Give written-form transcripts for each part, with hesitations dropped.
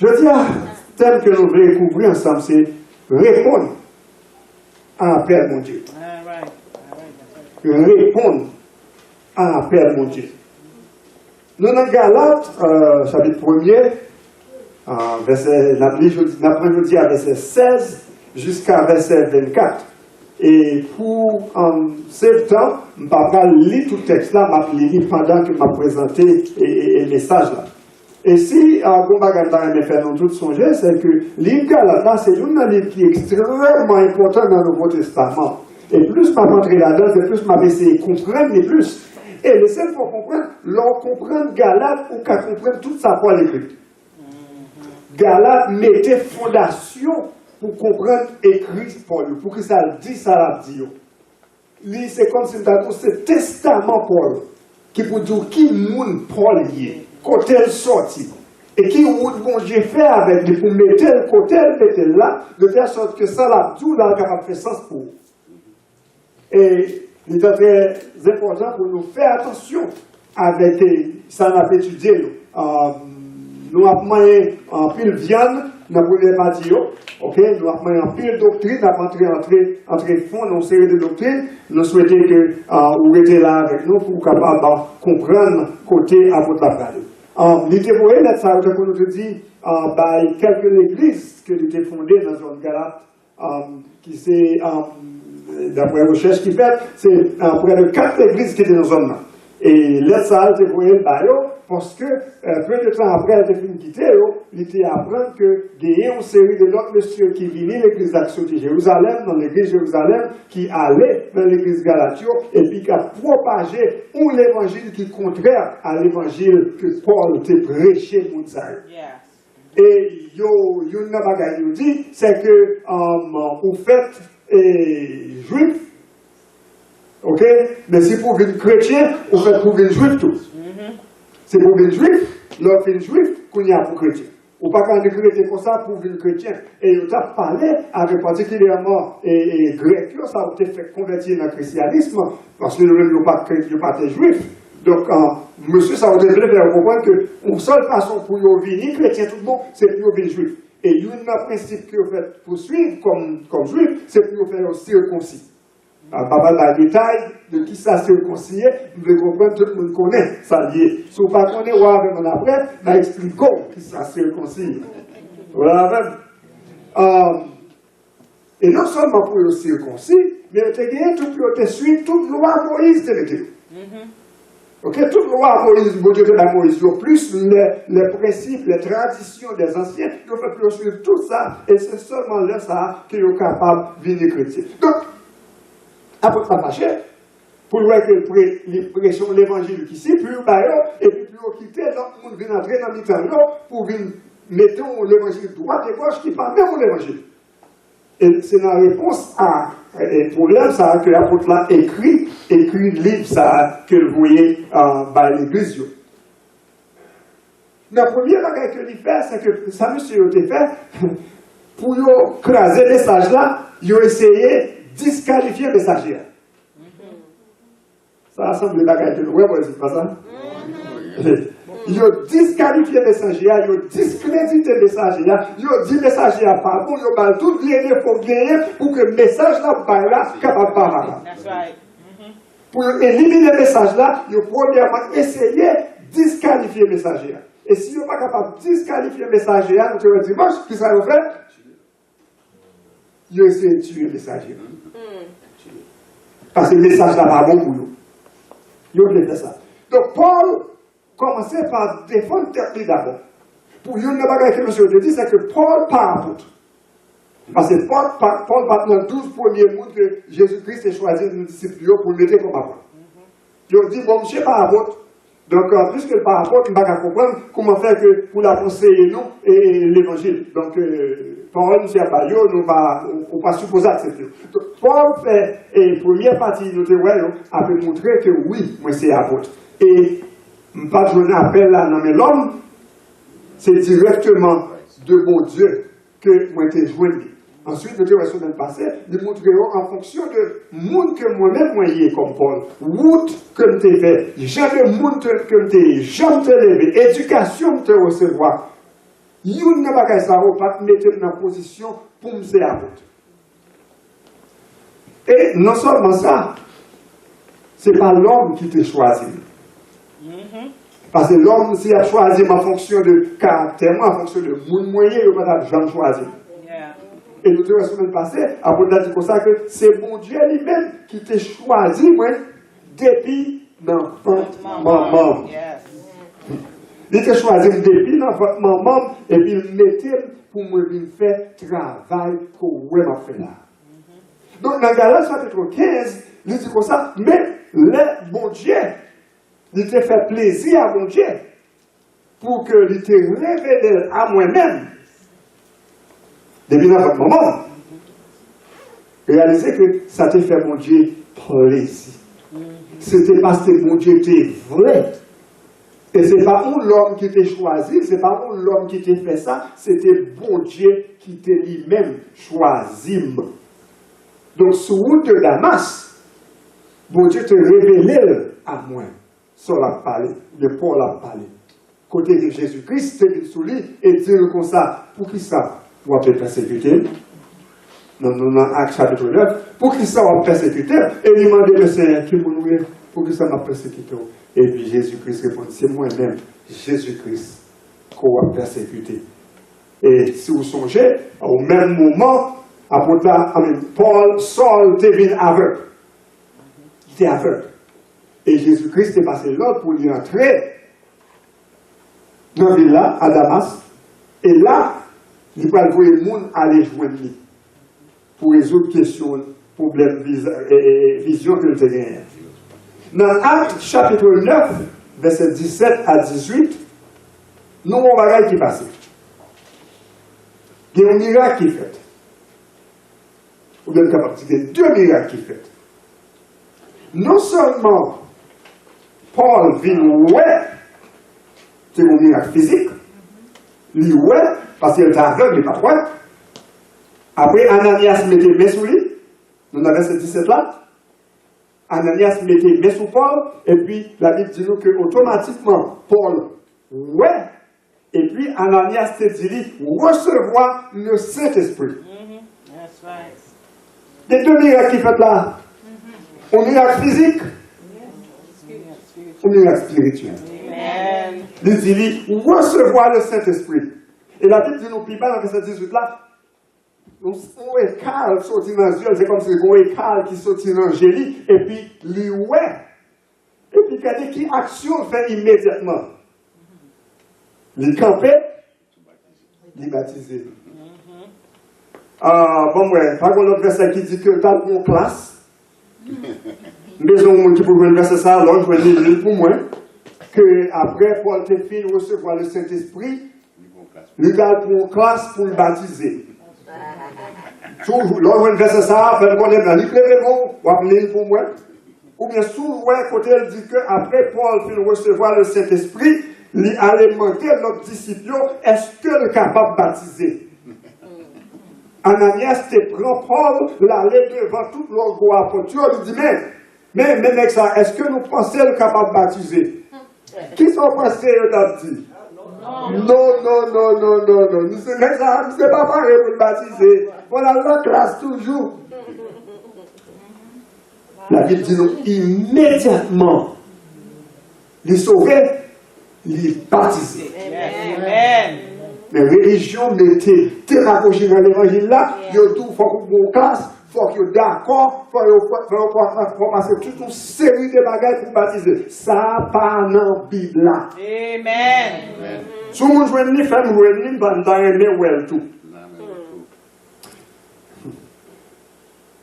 Je dis, thème que nous voulons découvrir ensemble, c'est répondre à l'appel, mon Dieu. Répondre à l'appel, mon Dieu. Nous, dans Galates, chapitre 1er, verset 16 jusqu'à verset 24. Et pour ce temps, je ne vais pas lire tout le texte là, je vais lire pendant que je vais présenter le message là. Et si Gombaganda me fait dans tout songer, c'est que l'île Galata, c'est un livre qui est extrêmement important dans le Nouveau Testament. Et plus je vais rentrer là-dedans, et plus je vais essayer de comprendre, et plus. Et le seul pour comprendre, l'on comprend Galate ou qu'à comprendre toute sa parole écrite. Galate mettait fondation pour comprendre écrit Paul, pour que ça dit, ça l'a dit. C'est comme si c'est testament Paul, qui peut dire qui moun Paul y est. Côté sorti. Et qui bon Dieu fait avec lui pour mettre le côté, mettre là, de telle sorte que ça l'a tout là capable de faire sens pour. Et il est très important pour nous faire attention avec ça qu'on a étudié. Nous avons mangé en pile viande dans la première partie. Ok, nous avons mangé en pile doctrine, nous avons entré fond dans une série de doctrines. Nous souhaitons que vous restez là avec nous pour capable comprendre côté apôtre la parole. L'idée pour elle, ça veut dire qu'on nous dit quelques églises qui ont été fondées dans la zone Galate, qui c'est, d'après la recherche qui fait, c'est près de 4 églises qui étaient dans la zone. Et là, ça a été pour elle, parce que peu de temps après, elle était quittée, il était apprendre qu'il y a une série de d'autres messieurs qui venaient à l'église d'Action de Jérusalem, dans l'église de Jérusalem, qui allaient dans l'église Galatio, et puis qui a propagé l'évangile qui est contraire à l'évangile que Paul était prêché pour ça. Et une bagaille nous dit, c'est que vous faites juif, ok? Mais si vous êtes chrétien, vous faites pour les juifs tous. C'est pour les juifs, l'offre est juif, qu'on y a pour chrétien. Ou pas quand les chrétiens comme ça pour les chrétiens. Et on a parlé avec particulièrement et grec, ça a été fait convertir dans le christianisme, parce que nous ne pas des juifs. Donc, monsieur, ça a été fait faire comprendre que une seule façon pour venir chrétien, tout le monde, c'est pour venir juif. Et il y a un principe que vous faites poursuivre comme juif, c'est pour faire aussi circoncis. Pas mal de détails de qui ça s'est réconcilié, vous devez comprendre, tout le monde connaît ça lié. Si vous ne connaissez pas, on après, mais expliquons qui ça s'est réconcilié. Voilà même. Et non seulement pour le circoncis, mais vous avez tout pour suivre toute loi Moïse de l'été. Ok, toute loi Moïse, bon Dieu de la Moïse, plus les principes, les traditions des anciens, vous faites plus suivre tout ça, et c'est seulement là ça que vous êtes capable de venir chrétien. Donc, après ça fâché, pour voir que les pressions de l'évangile qui s'y plus et puis plus quitter, donc on vient entrer dans le temps pour venir mettre l'évangile droit et gauche qui parle même de l'évangile. Et c'est la réponse à le problème ça que l'apôtre là écrit le livre ça que vous voyez dans l'église. La première chose qu'il fait, c'est que ça monsieur a fait pour craser le message là, il a essayé disqualifier le messager. Ça semble des bagages de l'ouest, c'est pas ça? Il a disqualifié le messager, il a discrédité le messager, il a dit le messager à pas bon, il a tout gagné pour que le message là, capable de parler. Pour éliminer le message là, il a premièrement essayé de disqualifier le messager. Et si il n'est pas capable de disqualifier le messager, nous te dimanche, qu'est-ce qu'il a fait? Il a essayé de tuer le messager. Parce que le message là pas bon pour nous. Il a fait ça. Donc Paul commençait par défendre tête d'abord. Pour une bagaille que monsieur dit, c'est que Paul pas apôtre. Parce que Paul va dans 12 premiers mots que Jésus-Christ a choisi de nous disciples pour le mettre comme apôtre. Il a dit, bon, je ne suis pas apôtre. Donc, puisque le pas apôtre, on ne va pas comprendre comment faire que pour la conseiller nous et l'évangile. Donc, Paul, M. Abayo, on ne va pas supposer accepter. Donc, Paul fait, et première partie de théorie, a pu montrer que oui, moi c'est apôtre. Et, pas de journée appel là, non, mais l'homme, c'est directement de mon Dieu que moi j'ai joint. Ensuite, nous devons dans le passé, nous montrerons en fonction de monde que moi-même moi y est comme Paul, route que tu fait, jamais monde que tu jamais te lever, éducation que tu recevoir. Yon n'a pas ça, ou pas mettre dans position pour me faire apôtre. Et non seulement ça, c'est pas l'homme qui t'a choisi. Parce que l'homme, s'il a choisi en fonction de caractère, en fonction de mon moyen, il va pas jamais choisir. Et nous avons la semaine passée, apôtre a dit comme ça que c'est mon Dieu lui-même qui t'a choisi, moi, depuis l'enfant maman. Il t'a choisi depuis l'enfant maman, et puis il mettait pour me faire travail pour moi faire là. Donc dans Galates chapitre 15, il dit comme ça, mais le bon Dieu, il t'a fait plaisir à mon Dieu pour que il te révèle à moi-même. Depuis notre moment, réalisez que ça te fait mon Dieu plaisir. C'était parce que mon Dieu était vrai. Et ce n'est pas l'homme qui t'a choisi, ce n'est pas l'homme qui t'a fait ça, c'était bon Dieu qui t'a lui-même choisi. Donc, sur route de Damas, bon Dieu te révélé à moi, sur la parole, de Paul a parlé. Côté de Jésus-Christ, t'es venu sous lui et dire comme ça, pour qui ça? Pour être persécuté. Dans Actes chapitre 9, pour qui ça va persécuter? Et il demandait le Seigneur qui m'a pour qui ça m'a persécuté? Et puis Jésus-Christ répond, c'est moi-même, Jésus-Christ, qu'on va persécuter. Et si vous songez, au même moment, Paul, Saul devient aveugle. Il était aveugle. Et Jésus-Christ est passé là pour y entrer dans la ville là, à Damas. Et là, il va voir le monde aller joindre lui pour résoudre questions, problèmes, vision que le gagné. Dans Actes chapitre 9, verset 17 à 18, nous avons un bagage qui passe. Il y a un miracle qui est fait. Ou bien capable de dire deux miracles qui sont faits. Non seulement Paul vient ouais, c'est un miracle physique, lui ouais, parce qu'il est aveugle, il n'est pas droit. Après, Ananias mettait main sur lui, nous avons ce 17 là. Ananias mettait main sur Paul, et puis la Bible dit nous que automatiquement, Paul ouais, et puis Ananias te dit recevoir le Saint-Esprit. That's right. Les deux miracles qui fait là, un miracle physique, un miracle spirituel. Amen. Il dit recevoir le Saint-Esprit. Et la Bible dit nous plus bas dans verset 18 là, un écal sorti dans les yeux, c'est comme si un écal qui sortit dans l'angélie, et puis lui ouais. Et puis regardez qui action fait immédiatement. Il campait, il baptisé. Bon, ouais, par contre, l'autre verset qui dit que tu as une classe. Maison qui peut venir verset ça, alors je vais lire pour moi. Que après, Paul te fait recevoir le Saint-Esprit, il a pour une classe pour le baptiser. Toujours, là, je vais verset ça, faire le problème, il pleure bon, ou appeler pour moi. Ou bien, souvent, côté, elle dit que après Paul fait recevoir le Saint-Esprit, il a alimenté notre disciple, est-ce que le capable de baptiser? Ananias te prend Paul, l'aller devant toute l'orgue apôtre, il dit, mais mec, ça, est-ce que nous pensons le capable de baptiser? Qui sont pensés, il a dit? Non. Mec, ça, c'est pas pareil pour le baptiser. Voilà la classe toujours. La Bible dit, donc, immédiatement, les sauvés, les baptisés. Amen. Les religions mettaient pédagogie dans l'évangile là, il faut que vous classe, il faut que vous d'accord, il faut passer toute une série de bagages pour baptiser. Ça pas dans la Bible là. Amen. Si vous jouez ni faire, vous jouez ni dans aimer well tout.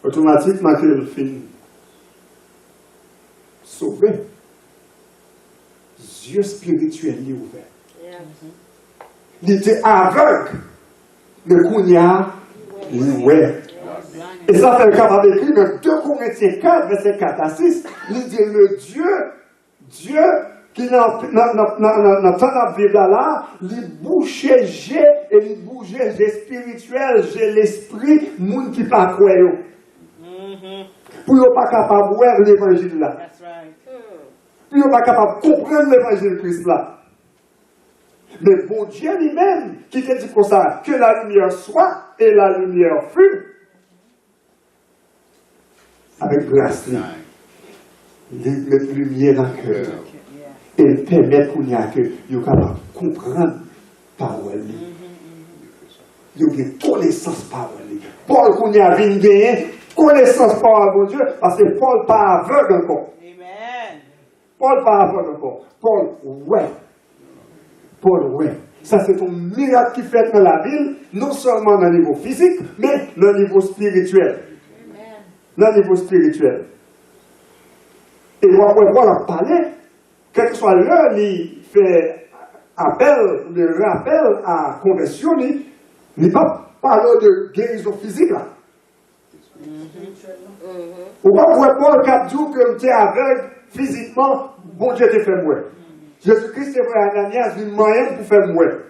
Automatiquement, que le film sauvé, yeux spirituels ouverts. Il était aveugle, mais Kounia, ouais. Et ça fait le capable d'écrire dans 2 Corinthiens 4, verset 4 à 6. Il dit le Dieu qui n'a pas de là, il bouchait j'ai et il bougeait j'ai spirituel, j'ai l'esprit, moun qui pas quoi yo. Pour ne pas capable de voir l'évangile là. That's right. Pour ne pas capable de comprendre l'évangile Christ là. Mais bon Dieu lui-même, qui te dit comme ça, que la lumière soit, et la lumière fut, avec grâce, il met lumière dans le cœur. Et il permet qu'on y a que, vous capable de comprendre parole. Vous avez connaissance parole. Paul, qu'on y a gagné, connaissance parole, mon Dieu, parce que Paul pas aveugle encore. Amen. Paul pas aveugle encore. Paul, ouais. Paul, ouais. Ça, c'est un miracle qui fait dans la ville, non seulement dans le niveau physique, mais dans le niveau spirituel. Dans le niveau spirituel. Et moi, Paul a parlé, quel que soit l'heure, il fait appel, le rappel à conversion, il n'est pas parlé de guérison physique là. Ou pas pour Paul qui a dit que tu es aveugle physiquement, bon Dieu te fait mourir. Jésus-Christ est vrai à Ananias, une moyen pour faire mourir.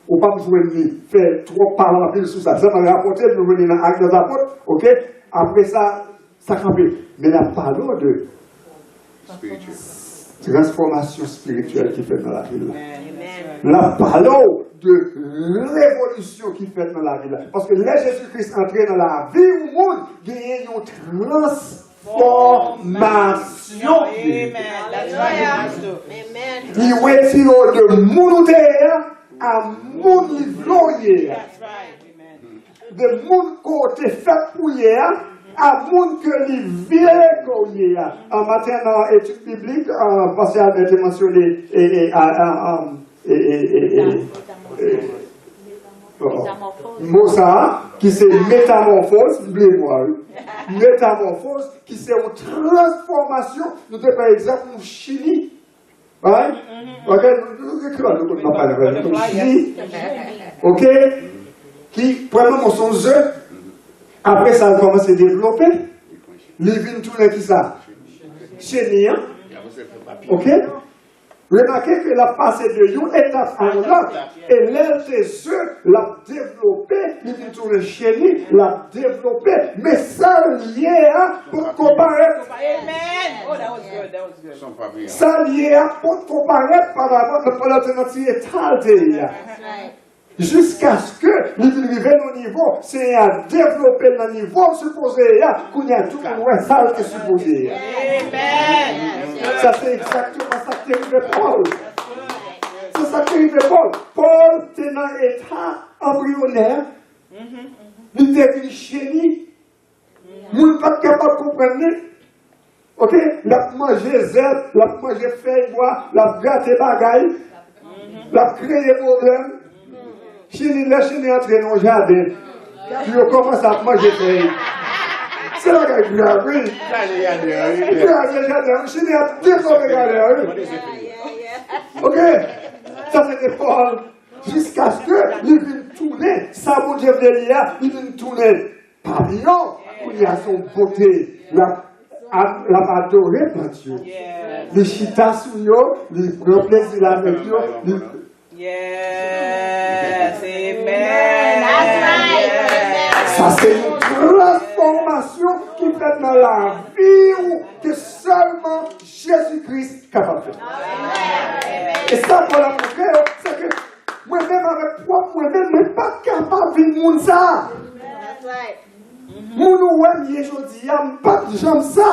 Ou pas pour jouer ni faire trop parler en pile sur ça. Ça m'a rapporté, je vais venir dans l'acte des apôtres, ok? Après ça, ça campé. Mais la parole de transformation spirituelle qui fait dans la ville. La parole de révolution qui fait dans la ville. Parce que là, Jésus-Christ entré dans la vie du monde, il y a une transformation. Amen. That's right. Il retire de mon terre à mon niveau hier. That's right. Amen. De mon côté fait pour hier à mon que les vieux hier. En matin, dans l'étude biblique, parce qu'il avait été mentionné Moussa, qui c'est métamorphose, oubliez-moi, métamorphose, qui c'est une transformation. Nous avons par exemple une Chili. Right? Ok? Qui, premièrement, son œuf, après ça a commencé à développer. Les vignes tournées qui ça? Chenille. Ok? Remarquez que la passé de une étape à l'autre, et l'aile des œufs l'a développé, les vignes tournées chenille l'a développé, mais ça lié pour comparer. Amen. Oh, that was good. That was good. Ça lié pour comparer par rapport à l'alternative. Jusqu'à ce que l'arrivée au niveau, c'est à développer le niveau supposé, qu'on y a tout le monde ça qui est supposé. Amen. Ça, c'est exactement ça qui arrive Paul. C'est ça qui arrive Paul. Paul était dans un état embryonnaire. Il était une chenille. Nous ne sommes pas capables de comprendre. Ok? La manger zèbre, la manger feuille bois, la gâter bagaille, la créer problème. Chenille, la chenille entre dans le jardin. Puis on commence à manger feuille. C'est là qu'il y a grave, oui. Chenille a développé la ok? Ça c'était Paul. Jusqu'à ce que il vienne tourner, ça mon Dieu de l'IA, il vienne tourner papillon, où il y a son beauté. La adoré par Dieu. Les chitas sous yo, les grands plaisirs avec yo. Yes. Amen. That's right. Ça c'est une transformation qui fait dans la vie que seulement Jésus-Christ est capable de faire. Et ça pour la montrer, c'est que moi-même avec propre moi-même, je ne suis pas capable de vivre monde ça. Mon ouem y est aujourd'hui, je ne pas j'aime ça.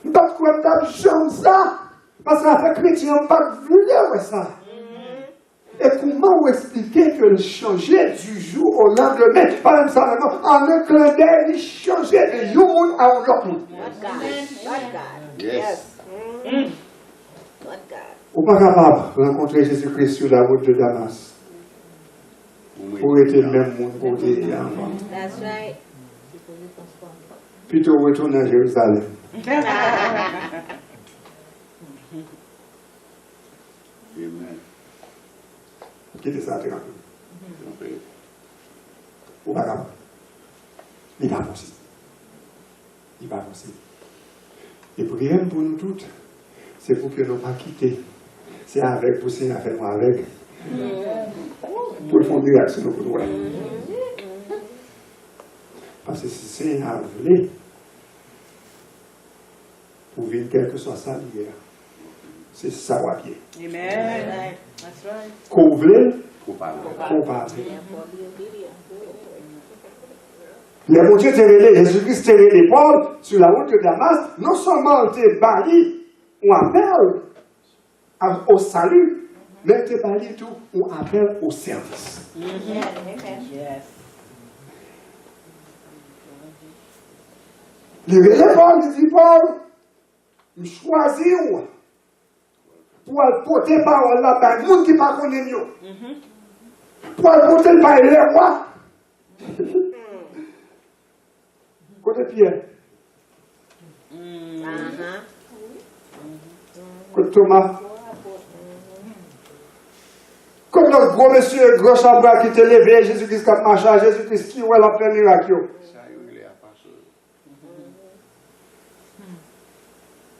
Je ne pas j'aime ça. Parce que la chrétien n'a pas voulu ça. Et comment vous expliquer que le changer du jour au lendemain, pas même ça, non, en un clin d'œil, il changeait de human à un autre. Yes. Vous n'êtes pas capable de rencontrer Jésus-Christ sur la route de Damas. Pour être le même monde côté avant. That's right. Plutôt retourner à Jérusalem. Amen. Quittez ça tranquille. Ou pas capable. Il va possible. Il va possible. Et prière pour nous toutes, c'est pour que nous ne pas quitter. C'est avec, pour c'est avec moi avec. Pour le fond de réaction, nous pouvons. Parce que si c'est un voler, pour vivre quel que soit ça, c'est ça ou à pied. Amen. That's right. Qu'on voulait, Coupable. qu'on parle. Les bon Dieu Jésus-Christ t'a révélé Paul sur la route de Damas, non seulement t'es banni ou appel au salut, mais t'es banni tout ou appel au service. Yes. Le révélé Paul, il dit Paul, je choisis pour porter parole là par le monde qui ne connaît pas. Pour porter par les rois. Côté Pierre. Côté Thomas. Comme notre gros monsieur, gros chambra qui te levé, Jésus-Christ qui a marché, Jésus-Christ qui a plein miracle.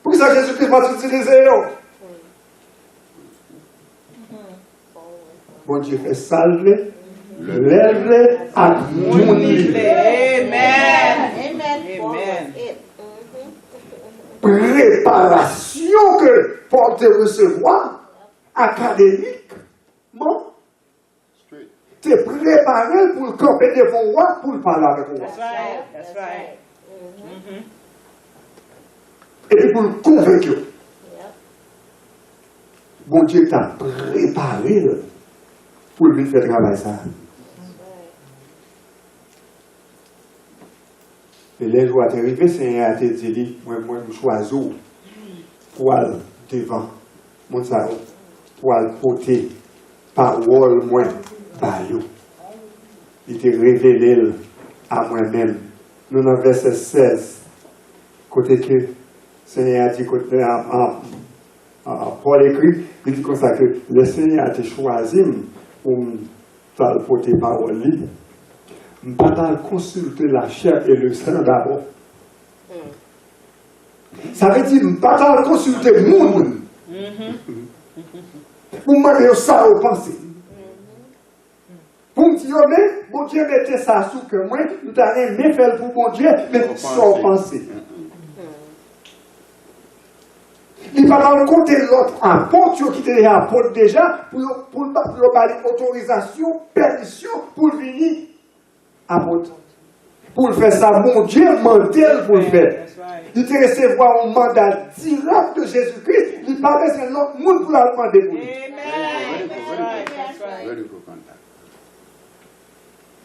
Pour ça, Jésus-Christ va utiliser. Bon Dieu fait salver, lève-les à mon lit. Amen. Préparation que pour te recevoir académiquement, te préparer pour le camper devant roi, pour le parler avec roi. That's right. That's right. Et puis pour le convaincre. Bon Dieu t'a préparé pour lui faire travailler ça. Et les jours arrivés, c'est à te dire, moi, je choisis pour aller devant mon salon, pour aller porter parole, moi, baillot. Il te révélé à moi-même. Nous, dans verset 16, côté que Seigneur a dit, Paul écrit, il dit comme ça que le Seigneur a été choisi pour porter parole. Je ne vais pas consulter la chair et le sang d'abord. Ça veut dire, je ne vais pas consulter le monde. Pour me demander ça au pensée. Pour me dire, mais bon Dieu mettait ça sous que moi, nous t'avons aimé faire pour bon Dieu, mais sans penser. Il va dans le côté de l'autre apôtre qui était apôtre déjà, pour parler autorisation, permission, pour venir apôtre. Pour faire ça, mon Dieu, mentel pour le faire. Il te recevoir un mandat direct de Jésus-Christ, il parlait c'est l'autre monde pour la demander pour lui.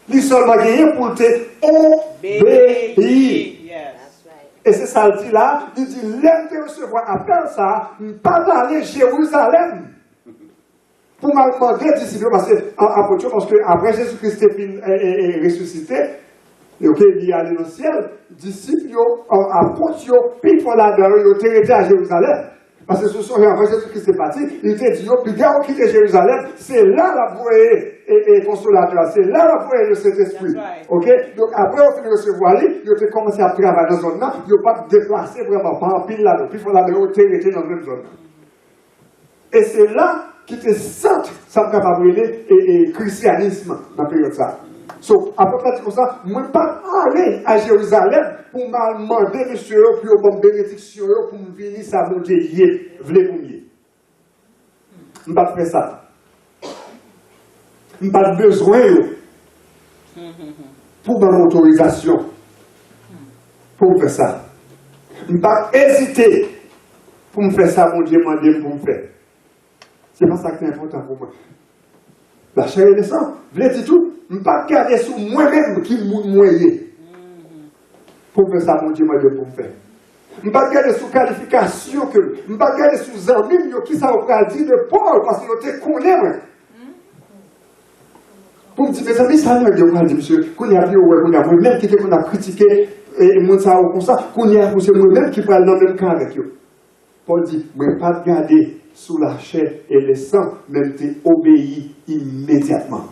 Il seulement gagné pour te obéir. Et c'est ça le dit là, il dit, l'aime de recevoir appel ça, pas d'aller à Jérusalem. Pour m'a demander disciples, parce que après Jésus-Christ est ressuscité, ok, il est allé dans le ciel, disciples, apôtres, puis pour la dernière, ils ont été à Jérusalem. Parce que ce sont après Jésus-Christ est parti, il était dit, puis gars, on quitte Jérusalem, c'est là la voie et consolateur, c'est là la voie de cet esprit. Ok? Donc après, on finit de recevoir lui, ils ont commencé à travailler dans cette zone-là, ils n'ont pas déplacé vraiment, pas en pile là, puis pour la dernière, ils ont été dans la même zone. Et c'est là qu'il était centre, ça me capable et christianisme dans la période ça. So, à peu près comme ça, je ne peux pas aller à Jérusalem pour me demander, monsieur, puis au bon bénédiction, pour me venir, ça mon Dieu, voulez pour moi. Je ne peux pas faire ça. Je n'ai pas besoin pour mon autorisation pour faire ça. Je ne peux pas hésiter pour me faire ça, mon Dieu, demander pour me faire. Ce n'est pas ça qui est important pour moi. La chair et le sang, vous voulez dire tout? Je ne peux pas garder sur moi-même qui m'a moyen. Pour faire ça, mon Dieu, moi, pour me faire. Je ne peux pas garder sur qualification, je ne peux pas garder sur amis, qui ça va dire de Paul, parce que je te connais. Pour me dire, mes amis, ça m'a dit, monsieur, qu'on y a vu, moi-même qui a critiqué, et moi, ça comme ça, qu'on y a vu, c'est moi-même qui parle dans le même cas avec eux. Paul dit, je ne peux pas garder sous la chair et le sang, même tu obéis immédiatement.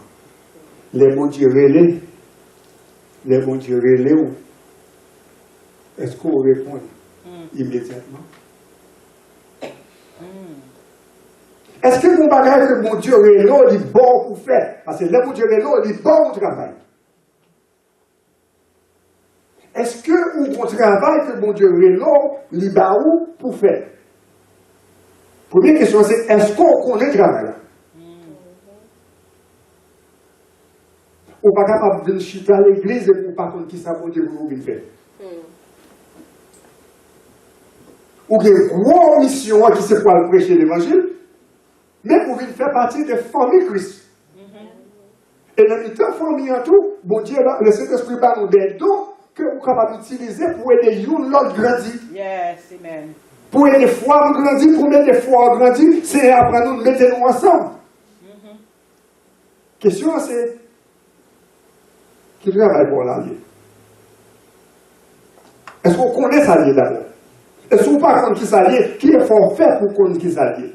Les bons Dieu relais, est-ce qu'on répond immédiatement? Est-ce que mon bagage que mon Dieu relais, il est bon pour faire? Parce que le mon Dieu relais, il est bon pour travail. Est-ce que mon travail que mon Dieu relais, il est bon pour faire? Première question, c'est est-ce qu'on connaît le travail là? On n'est pas capable de chuter à l'église et pour pas contre qui ça pour Dieu pour vous faire. Ou qu'il y a une grosse mission qui c'est pour aller prêcher l'évangile, mais pour venir faire partie des familles Christ. Et dans les temps familles en tout, bon Dieu, le Saint-Esprit nous des dons que vous êtes capable d'utiliser pour aider l'autre grandir. Yes, amen. Pour aider les foi grandir, pour mettre les foi grandir, c'est après nous mettre nous ensemble. Question c'est qui travaille pour l'allié? Est-ce qu'on connaît ça lié d'abord? Est-ce qu'on ne pas connaître qui s'allier? Qui est fort fait pour connaître qui s'allier?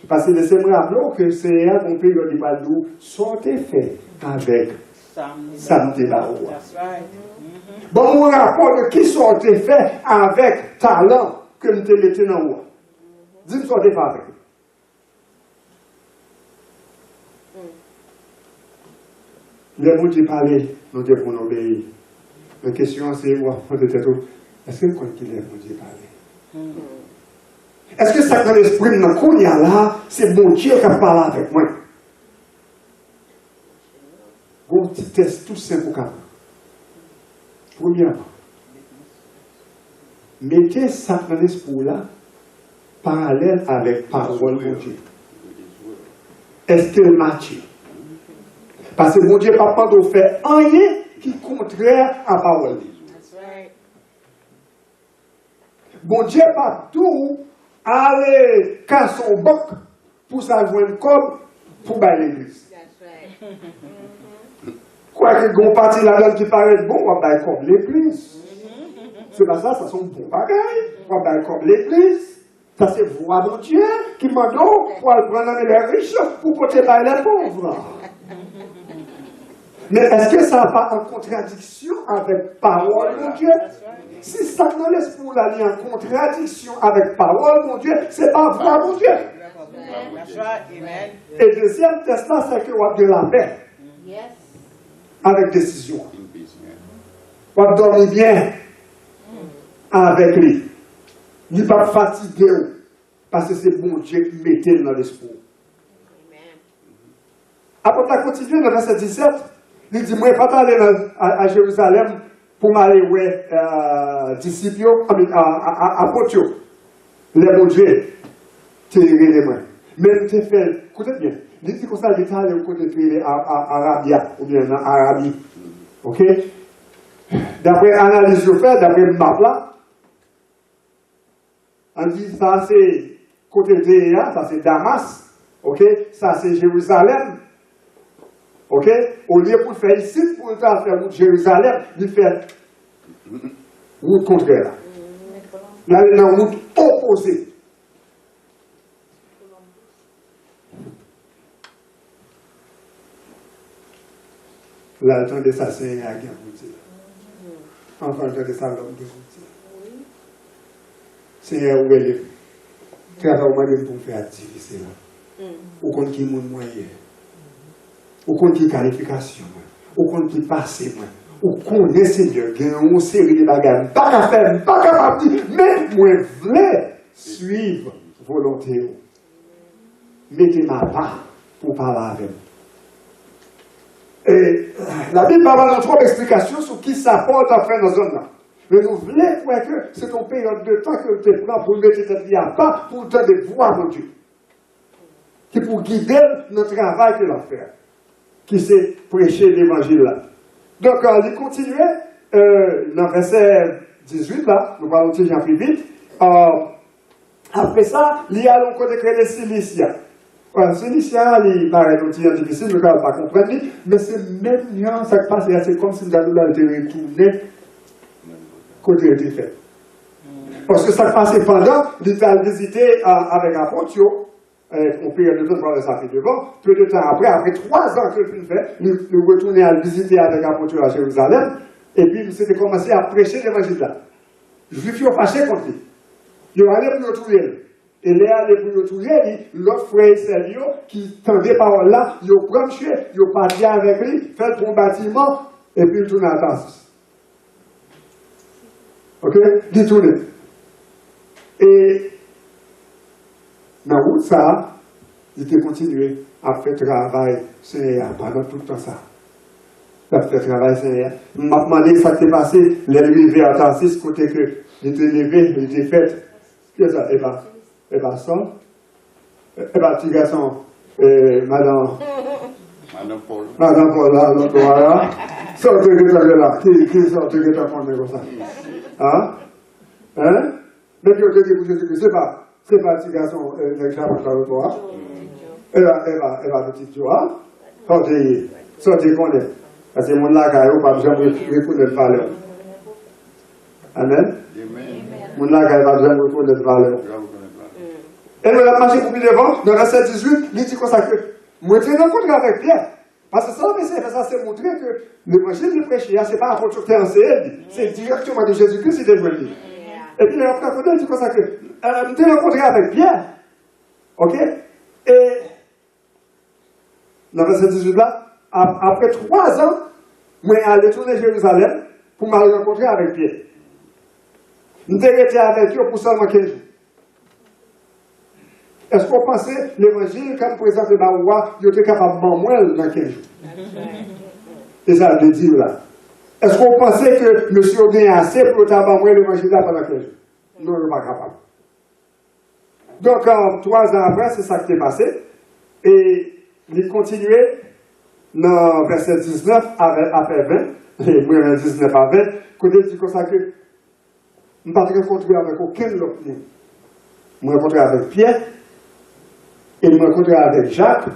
Parce que laissez-moi rappeler que c'est un période de Baldou sortez fait avec samedi là-haut. That's right. Bon, mon rapport de qui sortez fait avec talent que nous te mettons dans le haut. Dis-moi sortez fait avec. Les mots qui parlaient, nous devons obéir. La question c'est, est-ce que vous connaissez les mots qui parlaient? Est-ce que ça dans l'esprit de là, c'est mon Dieu qui a parlé avec moi? Bon petit test tout simple pour ça. Premièrement, mettez ça dans l'esprit là, parallèle avec parole de Dieu. Est-ce que match? Parce que mon Dieu n'a pas de faire rien qui est contraire à la parole. That's right. Mon Dieu n'a pas tout aller casser son banque pour s'avoir une comme pour bailler l'église. That's right. Quoi que gon parti là-dedans qui paraît bon, on va bailler comme l'église. C'est pas ça, ça sont bons bagailles. On va bailler comme l'église. Ça c'est voix de Dieu qui m'a donné pour aller prendre les riches pour porter bailler les pauvres. Mais est-ce que ça n'a pas en contradiction avec parole de Dieu? Si ça dans l'esprit là est en contradiction avec parole de Dieu, c'est pas voix de Dieu. That's right. Amen. Et deuxième test là, c'est que on a de la paix Yes. avec décision. On va dormir bien avec lui. Il ne va pas fatiguer parce que c'est bon Dieu qui mettait dans l'esprit. Amen. Après, on a continué dans le verset 17. Il dit, moi, je ne vais pas aller à Jérusalem pour m'aller voir disciples, apôtres. Les bons dieux, tu es moi. Mais tu fais, écoutez bien, il dit comme ça, il est allé au côté de Arabia, ou bien en Arabie. Ok? D'après l'analyse que je fais, d'après le map là, on dit ça c'est côté de ça c'est Damas, ok? Ça c'est Jérusalem. Ok? Au lieu pour faire ici, pour faire route Jérusalem, il fait route contraire. Là, il y a une route opposée. Là, le temps de ça, c'est un guerre routier. Enfin, le temps de ça, l'homme de routier. C'est un où elle est. Travail moi-même pour faire difficile. Ou contre qui mon moyen. Ou contre qui qualification, ou contre qui passé, ou contre Seigneur, il y a une série de bagages, pas qu'à faire, pas capable de dire, mais moi, je voulais suivre volonté. Mettez ma part pour parler avec moi. Et la Bible parle dans trois explications sur qui s'apporte à faire dans zone là. Mais nous voulons croire que c'est une période de temps que tu prends pour mettre ta vie à part, pour te voir mon Dieu. Qui pour guider notre travail que l'on fait. Qui s'est prêché l'évangile là. Donc, il continuait, dans le verset 18 là, nous parlons de Jean vite. Après ça, il y a le côté de Cilicia. Cilicia, il paraît un petit difficile, je ne peux pas comprendre, mais c'est même ça qui passe, c'est comme si nous avons été retournés côté de fait. Parce que ça qui passait pendant, il a visité avec Apôtre. On peut de temps parler ça fait devant. Peu de temps après 3 ans que je fait, nous retournons à le visiter avec l'apôtre à Jérusalem, et puis nous s'était commencé à prêcher l'évangile là. Les Juifs ont fâché contre lui. Ils ont allé pour le trouver. Et les allés pour le trouver, l'autre frère Seigneur qui tendait parole là, ils ont branché, ils ont parti avec lui, fait son bâtiment, et puis ils tournent à Tarsus. Ok? Ils tournent. Et dans route ça, il était continué à faire travail Seigneur pendant tout le temps ça. Il a fait travail Seigneur. Il m'a demandé ça qui est passé, l'arrivée à Tarsis, côté que il était levé, il était fait. Qu'est-ce que ça? Eh ben, ça. Eh ben, petit garçon, madame Paul. Madame Paul, là, l'autre, voilà. Sortez de là. Qui sortent de là comme ça? Hein? Hein? Mais que je dis pour Jésus-Christ, c'est pas petit garçon, l'examen dans le toit. Elle va petit toit. Sortez qu'on est. Parce que mon lac a pas besoin de reconnaître valeur. Amen? Mon lac a pas besoin de reconnaître valeur. Et nous avons marché pour lui devant, dans le verset 18, il dit comme ça que, moi, je rencontré avec Pierre. Parce que ça, c'est montrer que l'évangile du prêcher, ce n'est pas un apôtre qui enseigne, c'est directement de Jésus-Christ qui est devenu. Et puis, après, il dit comme ça que, je l'ai rencontré avec Pierre. Ok? Et, dans le verset 18 là, après 3 ans, moi, allé tourner à Jérusalem pour me rencontrer avec Pierre. Je suis avec eux pour seulement 15 jours. Est-ce qu'on pensait l'évangile, quand présente le Baoua, il était capable de m'en dans 15 jours? C'est ça le dire là. Est-ce qu'on pensait que monsieur a assez pour t'avoir l'évangile là pendant 15 jours? Non, il n'est pas capable. Donc, 3 ans après, c'est ça qui est passé. Et il continuait dans verset 19 après 20, et moi, 19 à 20, quand il dit comme ça que je ne vais pas rencontrer avec aucun autre monde. Je me rencontrer avec Pierre, et je me rencontrer avec Jacques,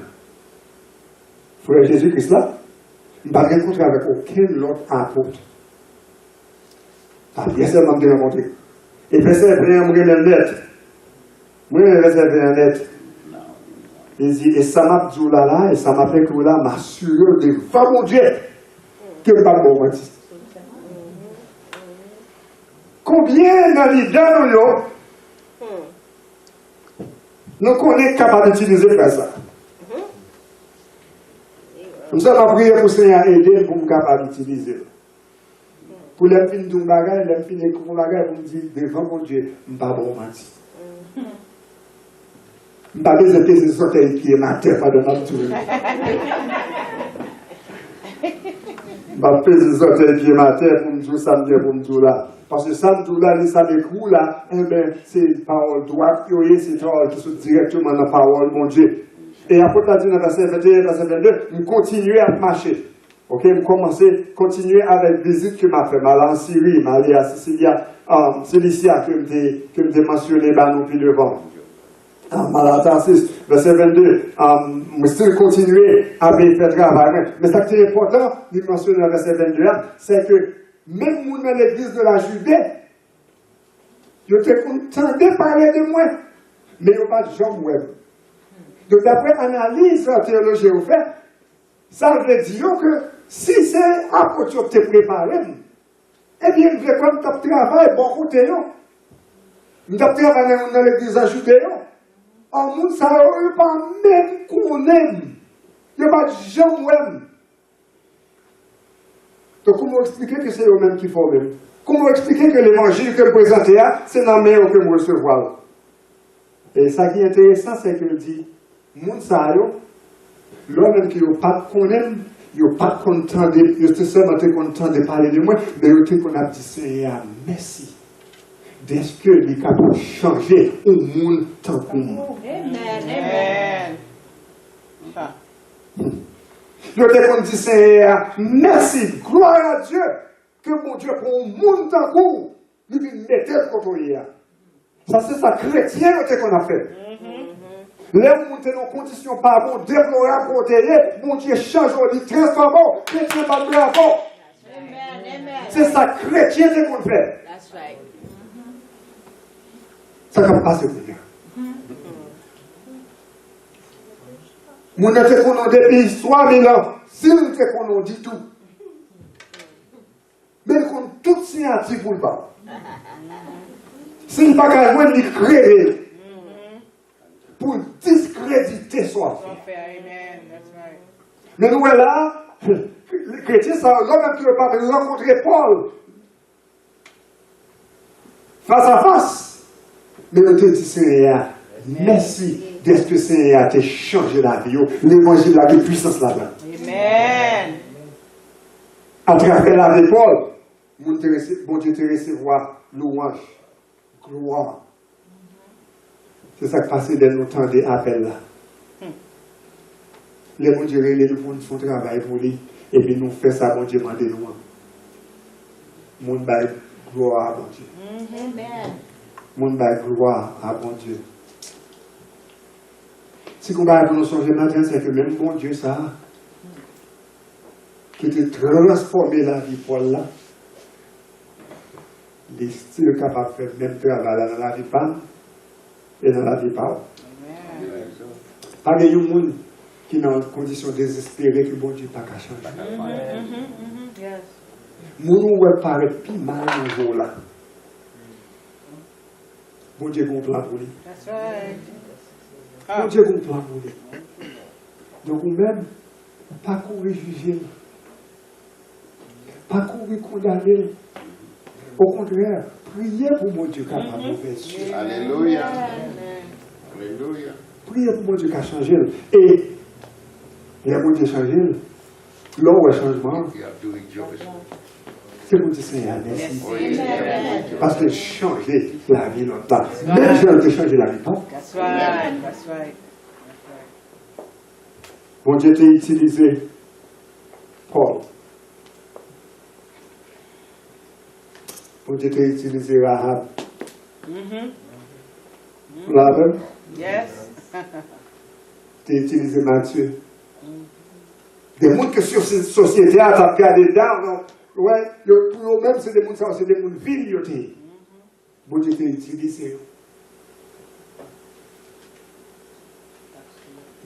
frère Jésus-Christ là, je ne vais pas rencontrer avec aucun autre apôtre. Ah, bien seulement de rencontrer. Et verset 20, je me net. Moi, verset 20 net. Il dit, et ça m'a dit là, et ça m'a fait que là, m'assurer devant mon Dieu, que je ne pas bon mentir. Combien dans les dents nous sommes capables d'utiliser pour ça? Nous avons prié pour le Seigneur aider pour nous capables d'utiliser. Pour les fins de bagage, les fins de bagage, pour me dire, devant mon Dieu, je ne pas bon mentir. Je ne vais pas besoin de peser sur tes pieds, ma tête, pas de nature. Je ne vais pas peser sur tes pieds, ma tête, pour me dire ça, pour me dire là. Parce que ça, me dit là, ça m'écoule là, eh bien, c'est parole droite, c'est parole qui sont directement dans la parole, mon Dieu. Et après, tu as dit dans verset 21, verset 22, je continue à marcher. Ok, je continuer avec visite que m'a fait, mal en Syrie, mal à Cilicia, que je mentionné, nous puis devant. Tarsis, verset 22, je continue à faire travail. Mais ce qui est important, de mentionner dans verset 22, c'est que même dans l'église de la Judée, je te content de parler de moi, mais il n'y a pas de gens web. Donc, d'après l'analyse théologique, ça veut dire que si c'est apôtre que tu es préparé, eh bien, je vais comme tu travailles bon côté, tu travailles dans l'église de la Judée. En monde, ça ne pas même qu'on aime. Il n'y a pas de gens qui aiment. Donc, comment expliquer que c'est eux-mêmes qui font même? Comment expliquer que l'évangile que je présente, c'est dans la main que je recevoir? Et ça qui est intéressant, c'est qu'il dit, monde ça, l'homme qui n'a pas qu'on aime, il n'a pas content de, il était seulement content de parler de moi, mais il était qu'on a dit, Seigneur, merci. Est-ce qu'il est capable de changer au monde tant que moi? Amen. Je te dis, Seigneur, merci, gloire à Dieu, que mon Dieu, pour un monde tant que moi, il vient mettre contre hier. Ça, c'est ça, chrétien, qu'on a fait. Les gens qui sont dans conditions pas bonnes, déplorables, protégés, mon Dieu change, il transforme, chrétien pas bravo. C'est ça, chrétien, qu'on fait. That's right. Ça ne va pas se faire. Mon Dieu, c'est qu'on a depuis 3000 ans, si nous fait qu'on a dit tout. Mais qu'on tout signature pour le bas. Si nous ne pas qu'à jouer, nous créer. Pour discréditer soi. Amen. That's right. Mais nous, là, les chrétiens, l'homme qui ne veut pas rencontrer Paul face à face. Mais nous te disons, Seigneur, Merci d'Esprit Saint a changé la vie. L'évangile a de puissance là-dedans. Amen. À travers la vie Paul, bon Dieu te recevoir louange, gloire. C'est ça qui passe dans nos temps d'appel là. Les bon Dieu, les nous font travail pour lui. Et puis nous faisons ça, bon Dieu, demandez nous. Mon bail, gloire à bon Dieu. Amen. Mon bail, gloire à bon Dieu. Si on va nous changer maintenant, c'est que même bon Dieu, ça, qui te transformer la vie Paul là, il est still capable de faire le même travail dans la vie femme et dans la vie Paul. Pas de monde qui est dans une condition désespérée que bon Dieu n'a pas changer. Yes. Mon ou paraît plus mal un jour là. Bon Dieu a un plan pour lui. That's right. Bon Dieu a un plan pour lui. Donc nous-mêmes, pas courir juger, pas courir condamner. Au contraire, priez pour mon Dieu capable de faire ça. Alléluia. Amen. Alléluia. Priez pour mon Dieu qui a changé. Et il a mon Dieu changé. Là où il y a changement, You have to rejoice. c'est mon Dieu Seigneur. Merci. Oh, yes. Parce que changer la vie l'autre là. Même si on peut changer la vie, non? That's right. That's right. Bon Dieu t'a utilisé Paul. Bon Dieu t'a utilisé Rahab. Rahab, Yes. t'a utilisé Matthieu. Des gens que sur cette société a regardé down, ouais, pour eux-mêmes, c'est des gens, c'est des gens vils. Bon Dieu t'a utilisé.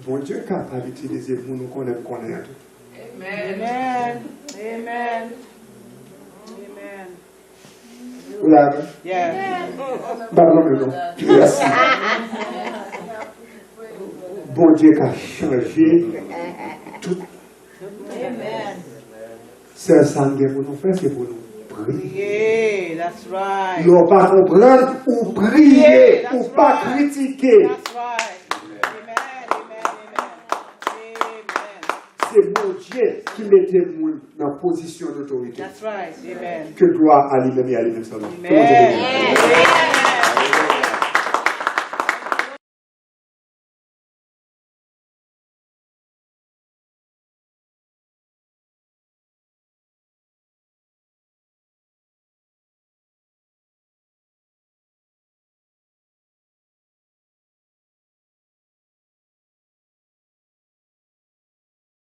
Bon Dieu est capable d'utiliser pour nous connaître. Amen. Amen. Amen. Là, Yeah. pardon, non. Merci. Bon Dieu qui a changé tout. Amen. C'est ça que pour nous faire, c'est pour nous prier. Yeah, that's right. Nous ne pas comprendre ou prier, ou pas critiquer. That's right. Amen. Amen. Amen. Amen. C'est bon Dieu qui mettait nous dans la position d'autorité. That's right. Amen. Que gloire à lui-même et à lui-même seulement. Amen. Amen.